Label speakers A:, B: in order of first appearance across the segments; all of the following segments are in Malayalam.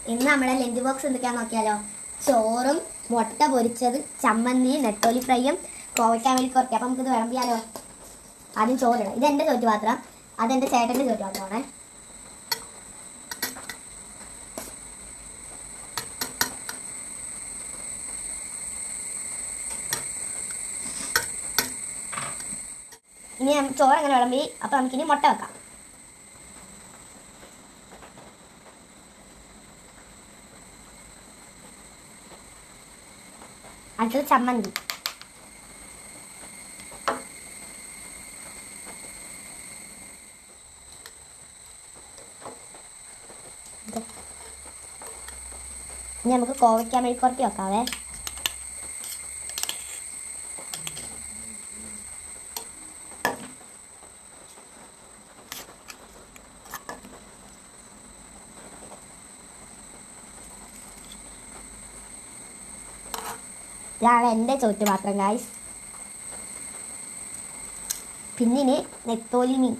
A: ഇന്ന് നമ്മളെ ലഞ്ച് ബോക്സ് എന്തൊക്കെയാണെന്ന് നോക്കിയാലോ. ചോറും മുട്ട പൊരിച്ചത്, ചമ്മന്തി, നെത്തോലി ഫ്രൈയും, കോവയ്ക്ക മെഴുക്കുവരട്ടി. അപ്പം നമുക്കിത് വിളമ്പിയാലോ. ആദ്യം ചോറിടാം. ഇതെൻ്റെ ചോറ്റുപാത്രം, അതെൻ്റെ ചേട്ടൻ്റെ ചോറ്റുപാത്രമാണ്. ഇനി ചോറ് അങ്ങനെ വിളമ്പി. അപ്പം നമുക്കിനി മുട്ട വെക്കാം. അടുത്തത് ചമ്മന്തി. ഇനി നമുക്ക് കോവയ്ക്ക മെഴുക്കുവരട്ടി വെക്കാവേ. ഇതാണ് എൻ്റെ ചോറ്റുപാത്രം ഗായ്സ്. പിന്നെ നെത്തോലി മീൻ.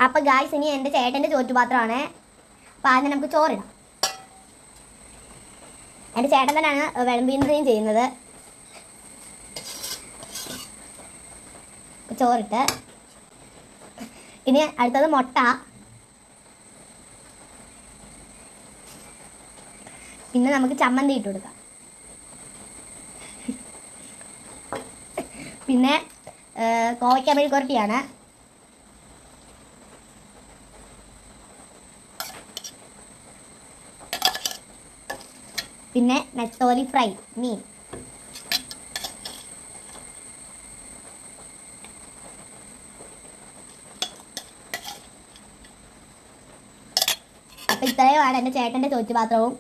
A: അപ്പം ഗായ്സ് ഇനി എൻ്റെ ചേട്ടൻ്റെ ചോറ്റുപാത്രമാണ്. അപ്പം ആദ്യം നമുക്ക് ചോറിടാം. എൻ്റെ ചേട്ടൻ തന്നെയാണ് വിളമ്പുകയും ചെയ്യുന്നത്. ചോറിട്ട് ഇനി അടുത്തത് മുട്ട, പിന്നെ നമുക്ക് ചമ്മന്തി ഇട്ട് കൊടുക്കാം. പിന്നെ കോവയ്ക്ക മെഴുക്കുവരട്ടിയാണ്. പിന്നെ നെത്തോലി ഫ്രൈ മീൻ. അപ്പം ഇത്രയുമാണ് എൻ്റെ ചേട്ടൻ്റെ ചോറ്റുപാത്രവും